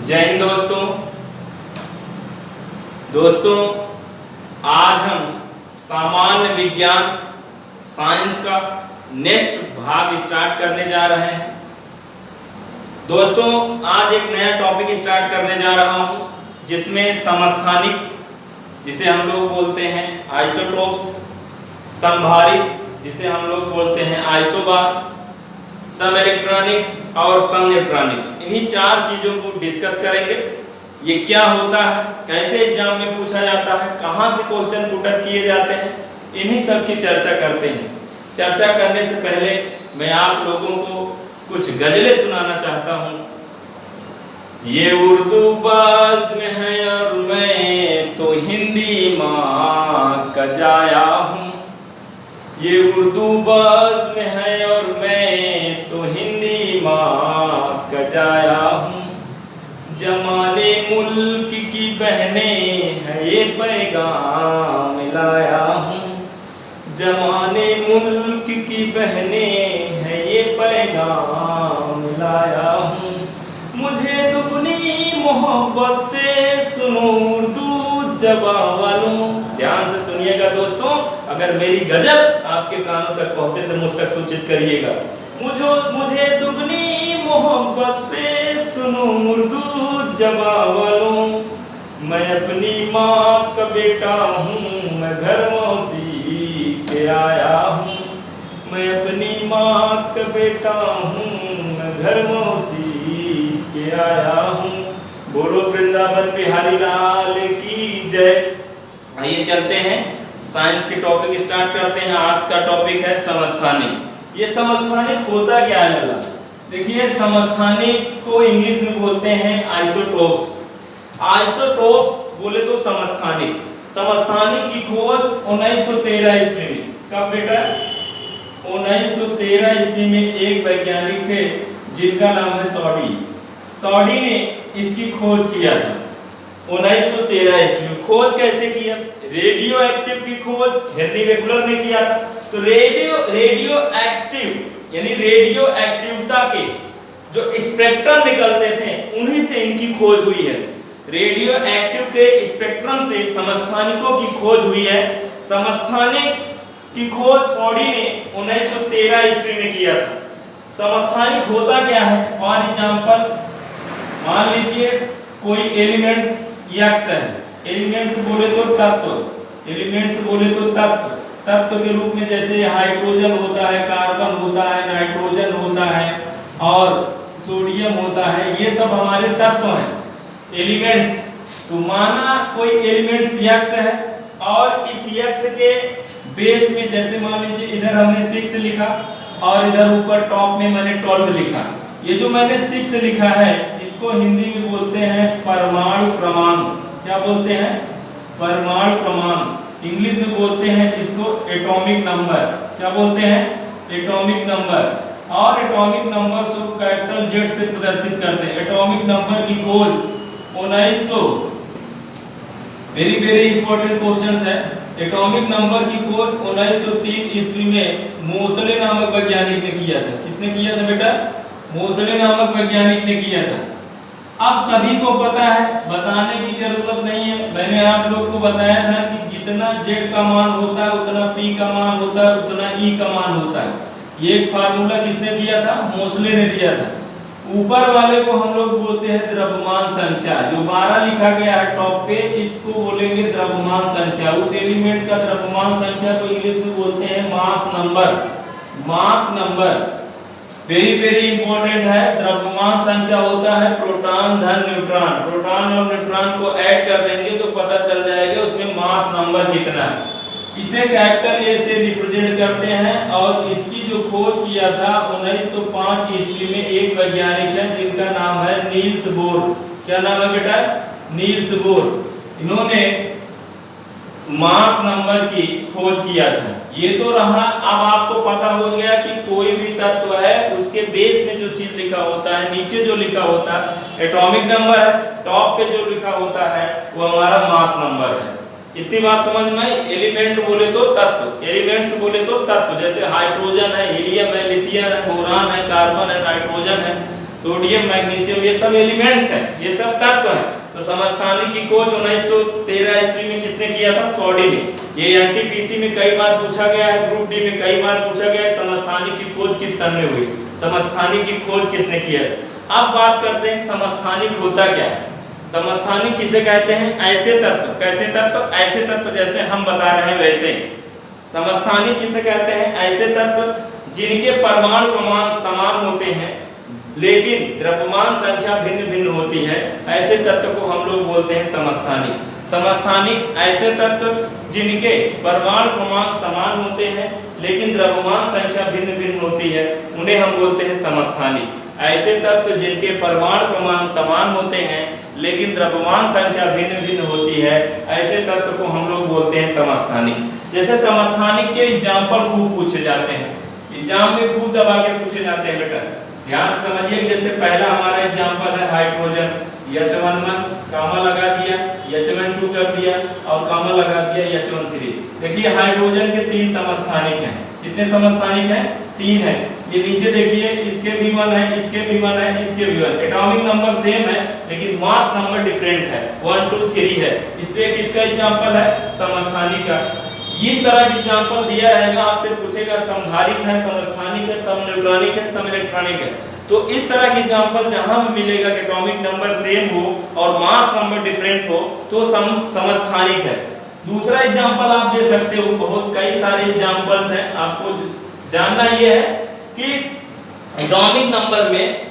जय हिंद दोस्तों आज हम सामान्य विज्ञान साइंस का नेक्स्ट भाग स्टार्ट करने जा रहे हैं। दोस्तों आज एक नया टॉपिक स्टार्ट करने जा रहा हूं जिसमें समस्थानिक जिसे हम लोग बोलते हैं आइसोटोप्स, समभारित जिसे हम लोग बोलते हैं आइसोबार, सम इलेक्ट्रॉनिक और समन्यूट्रॉनिक, इन्हीं चार चीजों को डिस्कस करेंगे। ये क्या होता है, कैसे एग्जाम में पूछा जाता है, कहां से क्वेश्चन पुटअप किए जाते हैं, इन्हीं सब की चर्चा करते हैं। चर्चा करने से पहले मैं आप लोगों को कुछ गजलें सुनाना चाहता हूं। ये उर्दू बज़्म में है और मैं तो हिंदी माँ का जाया हूँ। ये उर्दू बज़्म में है और मैं तो हिंदी माँ का जाया हूँ। जमाने मुल्क की बहनें है ये पैगाम लाया हूँ। जमाने मुल्क की बहनें है ये पैगाम लाया हूँ। मुझे दुगनी मोहब्बत से सुनो उर्दू जबां वालों। ध्यान से सुनिएगा दोस्तों, अगर मेरी गजल आपके कानों तक पहुंचे तो मुझ तक सूचित करिएगा। मुझे दुगनी मोहब्बत से सुनो उर्दू जबां वालों। मैं अपनी माँ का बेटा हूँ, मैं घर मौसी के आया हूँ। मैं अपनी माँ का बेटा हूँ, मैं घर मौसी के आया हूँ। बोलो वृंदावन बिहारी लाल की जय। आइए चलते हैं, साइंस के टॉपिक स्टार्ट करते हैं। आज का टॉपिक है समस्थानिक। ये समस्थानिक होता क्या है मेरा? देखिए, समस्थानिक को इंग्लिश में बोलते हैं आइसोटोप्स। आइसोटोप्स बोले तो समस्थानिक। समस्थानिक की खोज 1913 ईस्वी में। कब बेटा? 1913 ईस्वी में एक वैज्ञानिक थे जिनका नाम है सॉडी। सॉडी ने इसकी खोज किया था 1913 ईस्वी में। खोज कैसे किया? रेडियो एक्टिव की खोज हेनरी बेकुलर ने किया था। तो रेडियो एक्टिव यानी रेडियो एक्टिवता के जो स्पेक्ट्रम निकलते थे उन्हीं से इनकी खोज हुई है। रेडियो एक्टिव के स्पेक्ट्रम से समस्थानिकों की खोज हुई है। समस्थानिक की खोज सॉडी ने 1913 ईस्वी में किया था। समस्थानिक होता क्या है? फॉर एग्जांपल मान लीजिए कोई एलिमेंट्स यक्स है। एलिमेंट्स बोले तो तत्व, एलिमेंट्स बोले तो तत्व। तत्व के रूप में जैसे हाइड्रोजन होता है, कार्बन होता है, नाइट्रोजन होता है और सोडियम होता है। ये सब हमारे तत्व हैं, एलिमेंट्स। तो माना कोई एलिमेंट्स यक्स है और इस यक्स के बेस में जैसे मान लीजिए इधर हमने 6 लिखा और इधर ऊपर टॉप में मैंने 12 लिखा। ये जो मैंने 6 लिखा है इसको हिंदी में बोलते हैं परमाणु क्रमांक। क्या बोलते हैं? परमाणु क्रमांक। इंग्लिश में बोलते हैं इसको एटॉमिक नंबर। क्या बोलते हैं? Atomic number. और एटॉमिक नंबर को कैपिटल जेड से प्रदर्शित करते हैं। एटॉमिक नंबर की खोज 1900 वेरी इंपॉर्टेंट क्वेश्चंस है। एटॉमिक नंबर की खोज 1903 ईस्वी में मोसले नामक वैज्ञानिक ने किया था। किसने किया था बेटा? मोसले नामक वैज्ञानिक ने किया था। अब सभी को पता है, बताने की जरूरत नहीं है। मैंने आप लोग को बताया था कि जितना z का मान होता है उतना p का मान होता है, उतना e का मान होता है। ये एक फार्मूला किसने दिया था? मोसले ने दिया था। ऊपर वाले को हम लोग बोलते हैं द्रव्यमान संख्या। जो 12 लिखा गया है टॉप पे, इसको बोलेंगे द्रव्यमान संख्या। उस एलिमेंट का द्रव्यमान संख्या को इंग्लिश में बोलते हैं mass number. Mass number very important है। द्रव्यमान संख्या होता है प्रोटॉन धन न्यूट्रॉन। प्रोटॉन और न्यूट्रॉन को ऐड कर देंगे तो पता चल जाएगा उसमें मास नंबर कितना है। इसे कैपिटल ए से रिप्रेजेंट करते हैं। और इसकी जो खोज किया था 1905 ईस्वी में एक वैज्ञानिक है जिनका नाम है नील्स बोर। क्या नाम है बेटा? Niels Bohr. इन्होंने मास नंबर की खोज किया था। ये तो रहा। अब आपको पता हो गया कि कोई भी तत्व है उसके बेस में जो चीज लिखा होता है, नीचे जो लिखा होता है एटॉमिक नंबर है, टॉप पे जो लिखा होता है वो हमारा मास नंबर है। इतनी बात समझ में आई? एलिमेंट बोले तो तत्व, एलिमेंट्स बोले तो तत्व। जैसे हाइड्रोजन है, हीलियम है, लिथियम है, बोरान है, कार्बन है, नाइट्रोजन है। सोडियम, मैग्नीशियम, ये सब एलिमेंट्स हैं, ये सब तत्व हैं। तो समस्थानिक की खोज 1913 ईस्वी में किसने किया था? सॉडी ने। ये एनटीपीसी में कई बार पूछा गया है, ग्रुप डी में कई बार पूछा गया है, समस्थानिक की खोज किस सन में हुई, समस्थानिक की खोज किसने किया था। अब बात करते हैं समस्थानिक होता क्या है। समस्थानिक किसे कहते हैं? ऐसे तत्व, कैसे तत्व? ऐसे तत्व जैसे हम बता रहे हैं वैसे। समस्थानिक किसे कहते हैं? ऐसे तत्व जिनके परमाणु क्रमांक समान होते हैं लेकिन द्रव्यमान संख्या भिन्न भिन्न होती है, ऐसे तत्व को हम लोग बोलते हैं समस्थानिक। समस्थानिक ऐसे तत्व जिनके परमाणु क्रमांक समान होते हैं लेकिन द्रव्यमान संख्या भिन्न भिन्न होती है, उन्हें हम बोलते हैं समस्थानिक। ऐसे तत्व जिनके परमाणु क्रमांक समान होते हैं लेकिन द्रव्यमान संख्या भिन्न भिन्न होती है, ऐसे तत्व को हम लोग बोलते हैं समस्थानिक। जैसे समस्थानिक के एग्जाम्पल खूब पूछे जाते हैं, एग्जाम में खूब दबा के पूछे जाते हैं बेटा, ध्यान से समझिए। जैसे पहला हमारा एग्जाम्पल है हाइड्रोजन, H11 कामा लगा दिया, H12 कर दिया और कामा लगा दिया H13। देखिए हाइड्रोजन के 3 समस्थानिक हैं। कितने समस्थानिक हैं? 3 हैं। ये नीचे देखिए, इसके भी 1 है, इसके भी 1 है, इसके भी 1। एटॉमिक नंबर सेम है लेकिन मास नंबर डिफरेंट है, 1 2 3 है, इसलिए किसका एग्जाम्पल है? समस्थानिक का। इस तरह के एग्जाम्पल दिया रहेगा, आपसे पूछेगा समधारिक है, समस्थानिक है, समन्यूट्रॉनिक है, सम इलेक्ट्रॉनिक है। तो इस तरह के एग्जाम्पल जहां भी मिलेगा कि एटॉमिक नंबर सेम हो और मास नंबर डिफरेंट हो तो समस्थानिक है। दूसरा एग्जाम्पल आप दे सकते हो, बहुत कई सारे एग्जाम्पल्स हैं, आपको जानना ये है कि एटॉमिक नंबर में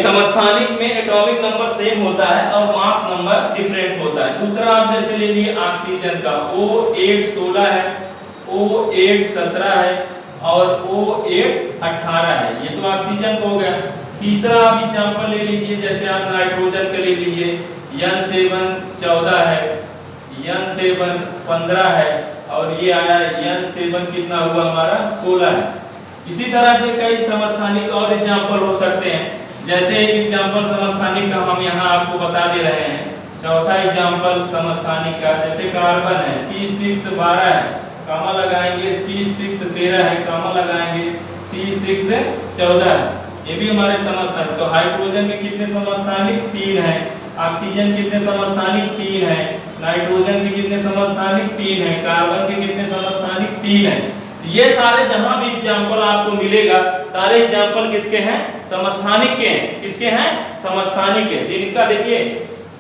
समस्थानिक में एटॉमिक नंबर सेम होता है और मास नंबर डिफरेंट होता है। दूसरा आप जैसे ले लिए ऑक्सीजन का, O8 16 है, O8 17 है और O8 18 है, ये तो ऑक्सीजन का हो गया। तीसरा आप एग्जांपल ले लीजिए, जैसे आप नाइट्रोजन का ले लीजिए, N7 14 है, N7 15 है और ये आया N7 कितना हुआ हमारा? 16 है। इसी तरह से कई समस्थानिक और एग्जांपल हो सकते हैं। जैसे एक एग्जांपल समस्थानिक का हम यहाँ आपको बता दे रहे हैं। चौथा एग्जांपल समस्थानिक का, जैसे कार्बन है, C6 12 है, कामा लगाएंगे, C6 13 है, कामा लगाएंगे, C6 14 है, ये भी हमारे समस्थानिक। तो हाइड्रोजन के कितने समस्थानिक? 3 है। ऑक्सीजन कितने समस्थानिक? 3 है। नाइट्रोजन के कितने समस्थानिक? 3 है। कार्बन के कितने समस्थानिक? 3 है। ये सारे जहां भी एग्जांपल आपको मिलेगा, सारे एग्जांपल किसके हैं? समस्थानिक के हैं। किसके हैं? समस्थानिक के। जिनका देखिए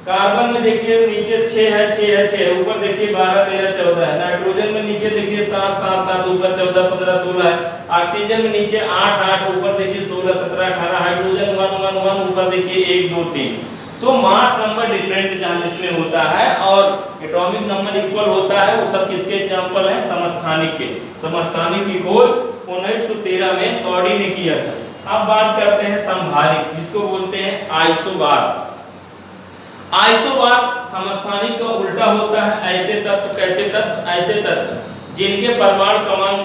कार्बन में देखिए नीचे 6 है, 6 है, 6 है, ऊपर देखिए 12 13 14 है। नाइट्रोजन में नीचे देखिए 7 7 7, ऊपर 14 15 16 है। ऑक्सीजन में नीचे 8 8, ऊपर देखिए 16 17 18। हाइड्रोजन 1 1 1, ऊपर देखिए 1 2 3। तो मास नंबर डिफरेंट जहां जिसमें होता है और एटॉमिक नंबर इक्वल होता है, वो सब किसके एग्जांपल हैं? समस्थानिक के। समस्थानिक की खोज 1913 में सॉडी ने किया था। अब बात करते हैं समभारिक, जिसको बोलते हैं आइसोबार। आइसोबार समस्थानिक का उल्टा होता है। ऐसे तत्व, कैसे तत्व? ऐसे तत्व जिनके परमाणु क्रमांक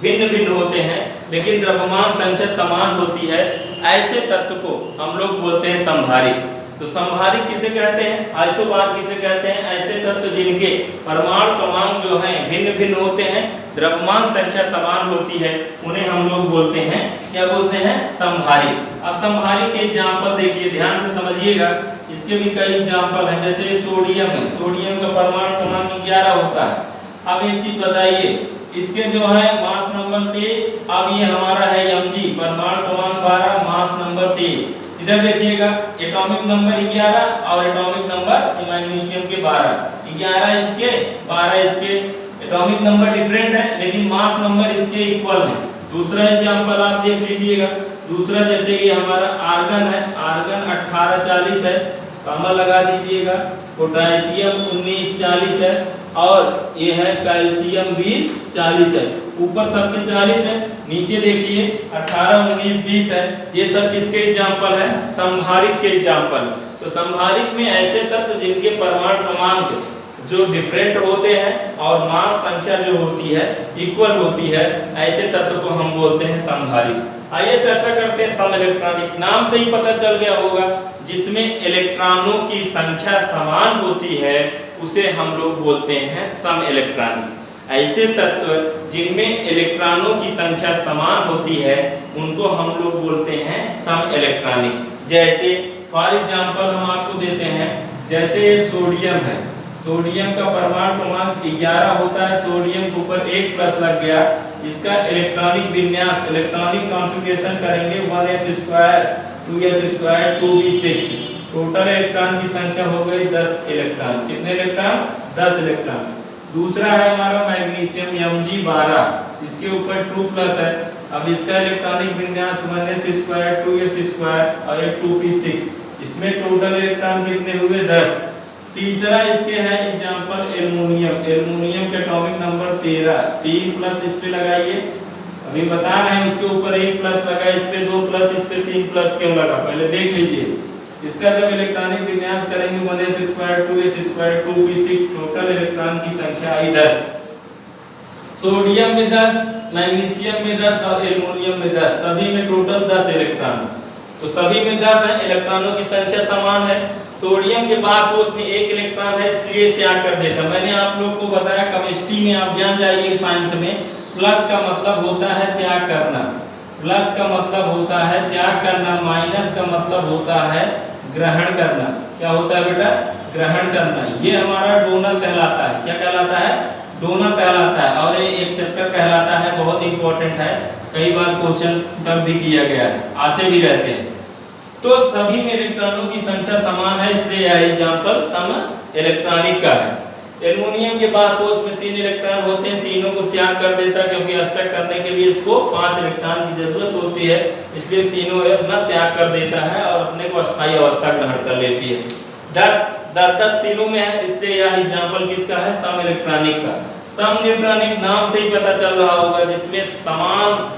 भिन्न भिन्न होते हैं लेकिन द्रव्यमान संख्या समान होती है, ऐसे तत्व को हम लोग बोलते हैं समभारिक। तो समभारिक किसे कहते हैं? आइसोबार किसे कहते हैं? ऐसे तत्व जिनके परमाणु क्रमांक जो हैं भिन्न भिन्न होते हैं, द्रव्यमान संख्या समान होती है, उन्हें हम लोग बोलते हैं, क्या बोलते हैं? समभारिक। अब समभारिक के एग्जांपल देखिए, ध्यान से समझिएगा, इसके भी कई एग्जांपल हैं। जैसे सोडियम है, सोडियम का परमाणु क्रमांक 11 होता है। अब एक चीज बताइए, इसके जो है मास नंबर 23, अब ये हमारा है Mg, परमाणु क्रमांक 12, मास नंबर 23। इधर देखिएगा एटॉमिक नंबर 11 और एटॉमिक नंबर मैग्नीशियम के 12, 11 इसके 12 इसके, एटॉमिक नंबर डिफरेंट है लेकिन मास नंबर इसके इक्वल है। दूसरा एग्जांपल आप देख लीजिएगा, दूसरा जैसे ये हमारा आर्गन है, आर्गन 18 40 है, कामा लगा दीजिएगा। पोटेशियम 19 40 है और ये है कैल्शियम 20 40 है, ऊपर सबके 40 है, नीचे देखिए 18 19 20 है। ये सब किसके एग्जांपल है? समभारिक के एग्जांपल। तो समभारिक में ऐसे तत्व जिनके परमाणु क्रमांक जो डिफरेंट होते हैं और मास संख्या जो होती है इक्वल होती है, ऐसे तत्व को हम बोलते हैं समभारिक। आइए चर्चा करते हैं सम इलेक्ट्रॉनिक। नाम से ही पता चल गया होगा, जिसमें इलेक्ट्रॉनों की संख्या समान होती है उसे हम लोग बोलते हैं सम इलेक्ट्रॉनिक। ऐसे तत्व जिनमें इलेक्ट्रॉनों की संख्या समान होती है उनको हम लोग बोलते हैं सम सम इलेक्ट्रॉनिक। जैसे फॉर एग्जांपल हम आपको देते हैं, जैसे ये सोडियम है, सोडियम का परमाणु क्रमांक 11 होता है, सोडियम के ऊपर 1 प्लस लग गया, इसका इलेक्ट्रॉनिक विन्यास, इलेक्ट्रॉनिक कॉन्फ़िगरेशन करेंगे 1s² 2s² 2p6। Total electron की संख्या हो गई 10 इलेक्ट्रॉन। कितने इलेक्ट्रॉन? 10 इलेक्ट्रॉन। दूसरा है हमारा मैग्नीशियम Mg12, इसके ऊपर 2 प्लस है, अब इसका इलेक्ट्रॉनिक विन्यास 1s² 2s² और 2p6, इसमें टोटल इलेक्ट्रॉन कितने हुए? 10। तीसरा इसके है एग्जांपल एल्युमिनियम, एल्युमिनियम का एटॉमिक नंबर 13, 3 प्लस इस पे लगाइए, अभी बता रहे हैं उसके ऊपर 1 प्लस लगा, इस पे 2 प्लस, इस पे 3 प्लस क्यों लगा, पहले देख लीजिए। इसका जब इलेक्ट्रॉनिक विन्यास करेंगे 1s² 2s² 2p6, total electron की संख्या आई 10। सोडियम में 10, मैग्नीशियम में 10 और एल्युमिनियम में 10, सभी में टोटल 10 इलेक्ट्रॉन। तो सभी में 10 है, इलेक्ट्रॉनों की संख्या समान है। सोडियम के बारकोष में 1 इलेक्ट्रॉन है, इसलिए त्याग कर देता। मैंने आप लोग को बताया केमिस्ट्री में आप जान जाइए, साइंस में प्लस का मतलब होता है त्याग करना, प्लस का मतलब होता है त्याग करना, माइनस का मतलब होता है ग्रहण करना। क्या होता है बेटा? ग्रहण करना। ये हमारा डोनर कहलाता है। क्या कहलाता है? डोनर कहलाता है। और ये एक्सेप्टर कहलाता है, बहुत इंपॉर्टेंट है, कई बार क्वेश्चन टर्म भी किया गया है, आते भी रहते हैं। तो सभी में इलेक्ट्रॉनों की संख्या समान है, इसलिए यह एग्जांपल सम इलेक्ट्रॉनिक का है। एल्युमिनियम के बारकोष में 3 इलेक्ट्रॉन होते हैं, तीनों को त्याग कर देता है, क्योंकि अष्टक करने के लिए इसको 5 इलेक्ट्रॉन की जरूरत होती है, इसलिए तीनों अपना त्याग कर देता है और अपने को अस्थायी अवस्था ग्रहण कर लेती है। 10 तीनों में है, इसलिए यह एग्जांपल किसका है? सम इलेक्ट्रॉनिक का। सम न्यूट्रॉनिक नाम से ही पता चल रहा होगा, जिसमें समान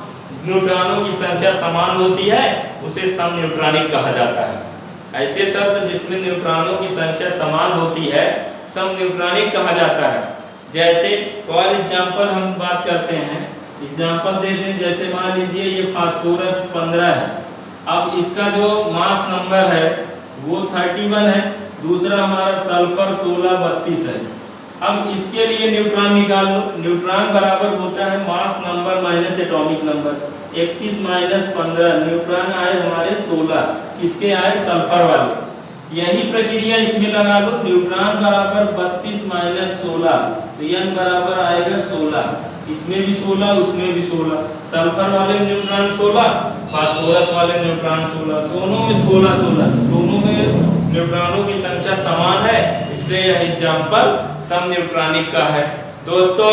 न्यूट्रॉनों की संख्या समान होती है उसे सम न्यूट्रॉनिक कहा जाता है। ऐसे तत्व जिसमें न्यूट्रॉनों की संख्या समान होती है सम न्यूट्रॉनिक कहा जाता है। जैसे फॉर एग्जांपल हम बात करते हैं, एग्जांपल देते हैं, जैसे मान लीजिए ये फास्फोरस 15 है, अब इसका जो मास नंबर है वो 31 है, दूसरा हमारा सल्फर 16 32 है। अब इसके लिए न्यूट्रॉन निकाल लो, न्यूट्रॉन बराबर होता है mass number minus atomic number, 31 minus 15, neutron आए हमारे 16, किसके आए? सल्फर वाले। यही प्रक्रिया इसमें लगा लो, न्यूट्रॉन बराबर 32 माइनस 16, तो n बराबर आएगा 16, इसमें भी 16 उसमें भी 16, सल्फर वाले न्यूट्रॉन 16, फास्फोरस वाले न्यूट्रॉन 16, दोनों में 16 16, दोनों में न्यूट्रॉनों की संख्या समान है, इसलिए यह एग्जांपल सम न्यूट्रॉनिक का है। दोस्तों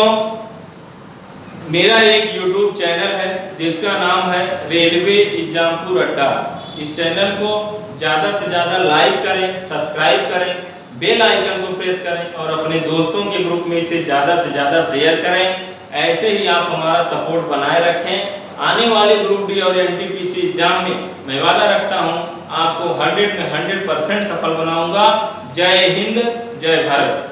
मेरा एक YouTube चैनल है जिसका नाम है रेलवे एग्जामपुर अड्डा। इस चैनल को ज़्यादा से ज़्यादा लाइक करें, सब्सक्राइब करें, बेल आइकन को प्रेस करें और अपने दोस्तों के ग्रुप में इसे ज़्यादा से ज़्यादा शेयर करें। ऐसे ही आप हमारा सपोर्ट बनाए रखें। आने वाले ग्रुप डी और NTPC एग्जाम में मैं वादा रखता हूँ आपको 100 में 100% सफल बनाऊंगा। जय हिंद, जय भारत।